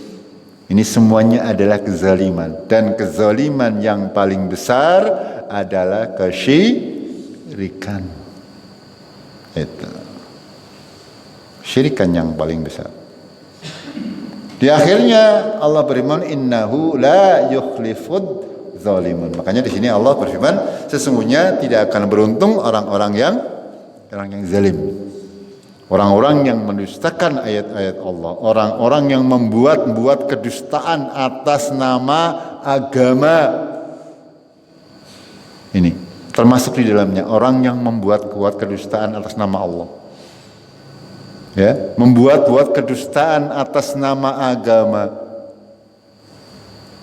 Ini semuanya adalah kezaliman, dan kezaliman yang paling besar adalah kesyirikan. Itu syirikan yang paling besar. Di akhirnya Allah berfirman, innahu la yukhlifud zalimun. Makanya di sini Allah berfirman, sesungguhnya tidak akan beruntung orang yang zalim. Orang-orang yang mendustakan ayat-ayat Allah, orang-orang yang membuat kedustaan atas nama agama. Ini termasuk di dalamnya orang yang membuat kedustaan atas nama Allah. Ya, membuat kedustaan atas nama agama.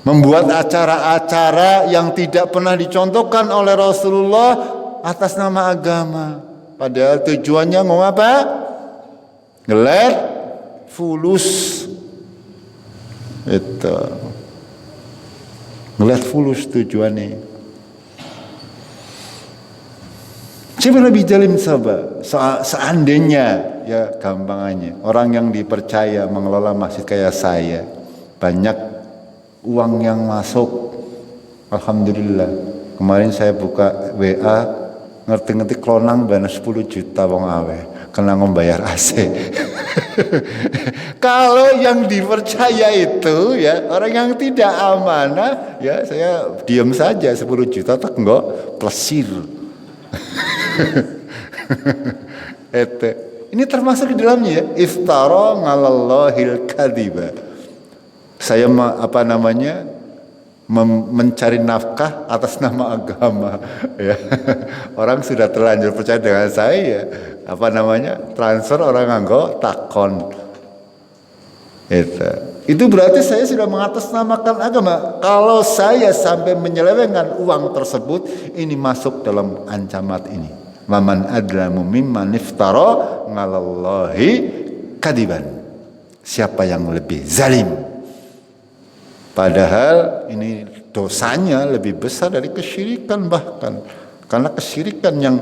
Membuat acara-acara yang tidak pernah dicontohkan oleh Rasulullah atas nama agama. Padahal tujuannya mau apa? Ngelet fulus. Itu ngelet fulus tujuannya. Siapa lebih zalim sahabat? Seandainya, ya gampangannya, orang yang dipercaya mengelola masjid kayak saya, banyak uang yang masuk. Alhamdulillah. Kemarin saya buka WA, ngerti-ngerti klonang bana 10 juta wong awe kena membayar AC. Kalau yang dipercaya itu ya orang yang tidak amanah, ya saya diam saja. 10 juta tak enggak plesir. Ini termasuk di dalamnya ya, iftara ngalallahil kadhiba. Saya mencari nafkah atas nama agama ya. Orang sudah terlanjur percaya dengan saya, transfer orang nganggo takon. Itu berarti saya sudah mengatasnamakan agama. Kalau saya sampai menyelewengkan uang tersebut, ini masuk dalam ancaman ini. Waman adlamu mimman iftara 'alallahi kadiban. Siapa yang lebih zalim? Padahal ini dosanya lebih besar dari kesyirikan bahkan. Karena kesyirikan yang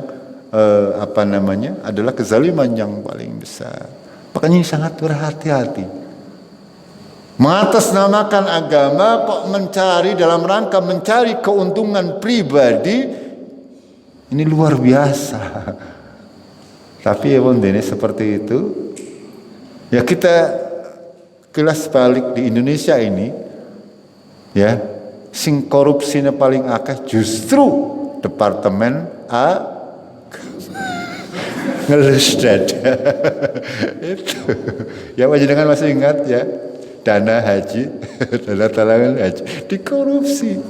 adalah kezaliman yang paling besar. Makanya ini sangat berhati-hati. Mengatasnamakan agama kok mencari dalam rangka mencari keuntungan pribadi, ini luar biasa. Tapi ya bondene seperti itu. Ya kita kelas balik di Indonesia ini, ya sing korupsinya paling akeh justru Departemen A ngelus dada. Itu ya panjenengan masih ingat ya, dana haji, dana talangan haji dikorupsi,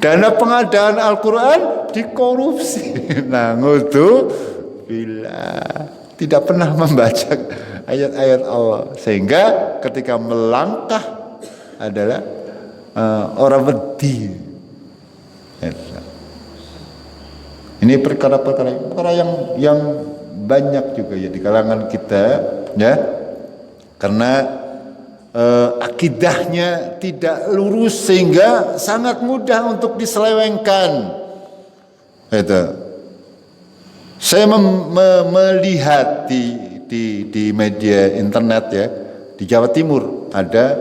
dana pengadaan Al-Quran dikorupsi. Nah ngudu bila tidak pernah membaca ayat-ayat Allah, sehingga ketika melangkah adalah orang wedi. Ini perkara yang banyak juga ya di kalangan kita ya, karena akidahnya tidak lurus sehingga sangat mudah untuk diselewengkan. Itu saya melihat di media internet ya, di Jawa Timur ada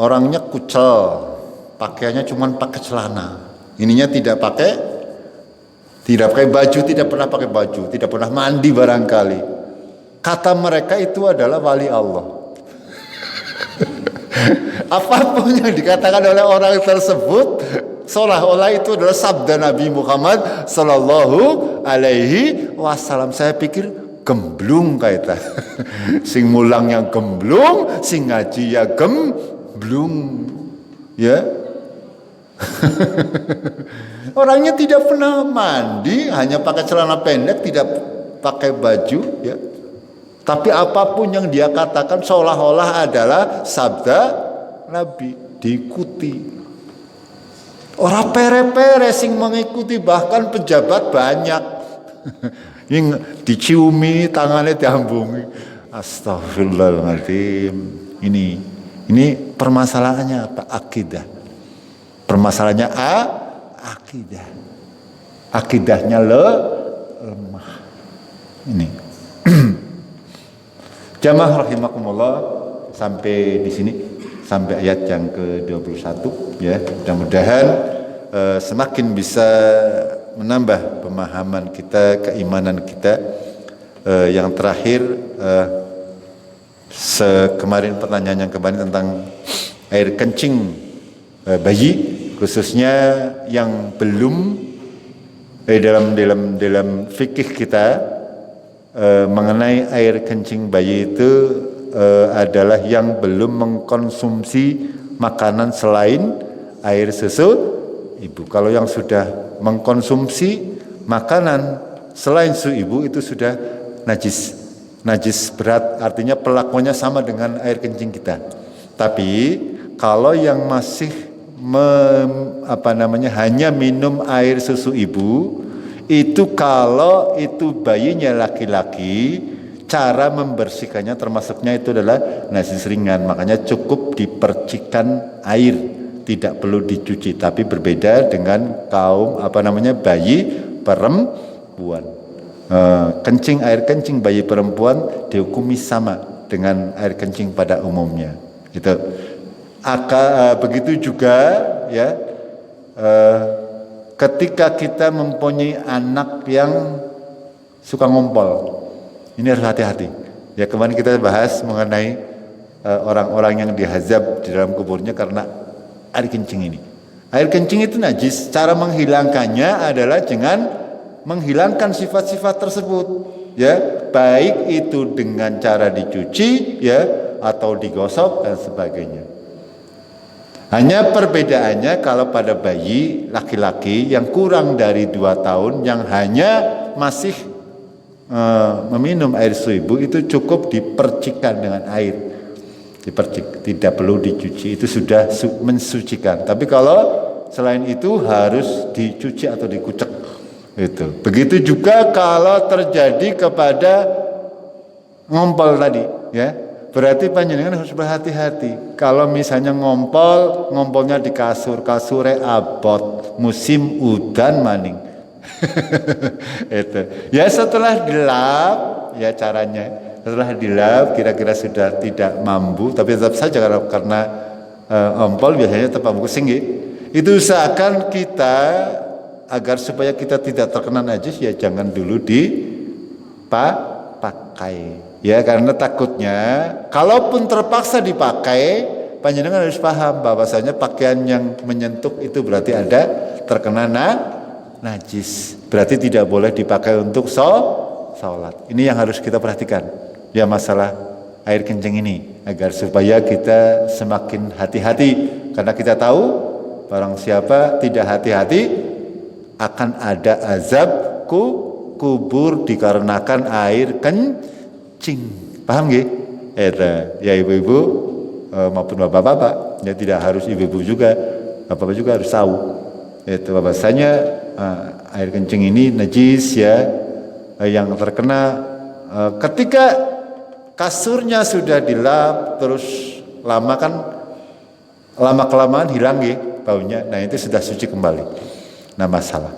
orangnya kucel, pakaiannya cuma pakai celana, ininya tidak pakai baju, tidak pernah pakai baju, tidak pernah mandi barangkali. Kata mereka itu adalah wali Allah. Apapun yang dikatakan oleh orang tersebut Seolah-olah itu adalah sabda Nabi Muhammad sallallahu alaihi wasallam. Saya pikir gemblung kaita. Sing mulang yang gemblung, sing ngaji ya gemblung. Ya. Orangnya tidak pernah mandi, hanya pakai celana pendek, tidak pakai baju, ya. Tapi apapun yang dia katakan seolah-olah adalah sabda Nabi, diikuti. Orang pere-pere sing mengikuti, bahkan pejabat banyak. Yang diciumi, tangannya diambungi. Astagfirullahaladzim. Ini permasalahannya apa? Akidah. Permasalahannya akidah. Akidahnya lemah. Ini. Jamaah rahimakumullah, sampai di sini, sampai ayat yang ke-21 ya. Mudah-mudahan semakin bisa menambah pemahaman kita, keimanan kita. Yang terakhir, kemarin pertanyaan yang kemarin tentang air kencing bayi, khususnya yang belum dalam fikih kita mengenai air kencing bayi itu adalah yang belum mengkonsumsi makanan selain air susu ibu. Kalau yang sudah mengkonsumsi makanan selain susu ibu itu sudah najis berat, artinya perlakuannya sama dengan air kencing kita. Tapi kalau yang masih hanya minum air susu ibu, itu kalau itu bayinya laki-laki, cara membersihkannya termasuknya itu adalah najis ringan. Makanya cukup dipercikan air, tidak perlu dicuci. Tapi berbeda dengan bayi perempuan. Air kencing bayi perempuan dihukumi sama dengan air kencing pada umumnya. Gitu. Begitu juga ya. Ketika kita mempunyai anak yang suka ngompol, ini harus hati-hati. Ya, kemarin kita bahas mengenai orang-orang yang dihazab di dalam kuburnya karena air kencing ini. Air kencing itu najis. Cara menghilangkannya adalah dengan menghilangkan sifat-sifat tersebut. Ya, baik itu dengan cara dicuci, ya, atau digosok dan sebagainya. Hanya perbedaannya kalau pada bayi laki-laki yang kurang dari 2 tahun yang hanya masih meminum air susu ibu, itu cukup dipercikan dengan air. Dipercik, tidak perlu dicuci, itu sudah mensucikan. Tapi kalau selain itu harus dicuci atau dikucek. Itu. Begitu juga kalau terjadi kepada ngompol tadi, ya. Berarti panjenengan harus berhati-hati. Kalau misalnya ngompolnya di kasure abot, musim udan maning. Itu. Ya setelah dilap, ya caranya. Setelah dilap kira-kira sudah tidak mampu, tapi tetap saja karena ompol biasanya tetap mampu singgi. Itu usahakan kita agar supaya kita tidak terkena najis, ya jangan dulu dipakai. Ya, karena takutnya kalaupun terpaksa dipakai, panjenengan harus paham bahwasanya pakaian yang menyentuh itu berarti ada terkena najis. Berarti tidak boleh dipakai untuk sholat. Ini yang harus kita perhatikan. Ya, masalah air kencing ini, agar supaya kita semakin hati-hati, karena kita tahu barang siapa tidak hati-hati akan ada azab kubur dikarenakan air kencing. Paham nggih? Ya ibu-ibu maupun bapak-bapak, ya tidak harus ibu-ibu juga, bapak-bapak juga harus tahu. Itu bahwasanya air kencing ini najis, ya, yang terkena ketika kasurnya sudah dilap terus lama kelamaan hilang nggih baunya. Nah, itu sudah suci kembali. Nah, masalah.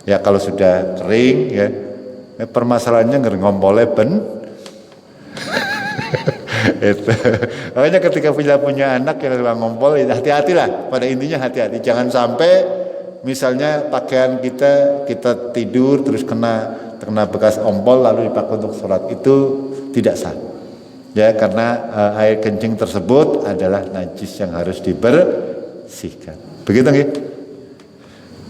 Ya kalau sudah kering, ya, permasalahannya ngompolnya itu. Makanya ketika punya anak yang ngompol, ya hati-hatilah. Pada intinya hati-hati. Jangan sampai misalnya pakaian kita tidur terus kena bekas ompol lalu dipakai untuk sholat, itu tidak sah. Ya, karena air kencing tersebut adalah najis yang harus dibersihkan. Begitu nggih?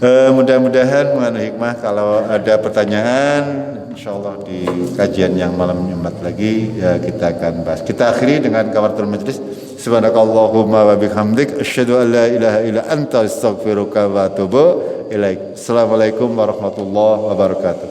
Mudah-mudahan mengandung hikmah. Kalau ada pertanyaan, insyaallah di kajian yang malam Jumat lagi ya kita akan bahas. Kita akhiri dengan kafaratul majlis. Subhanakallahumma wa bihamdik asyhadu an la ilaha illa anta astaghfiruka wa atubu ilaik. Assalamualaikum warahmatullahi wabarakatuh.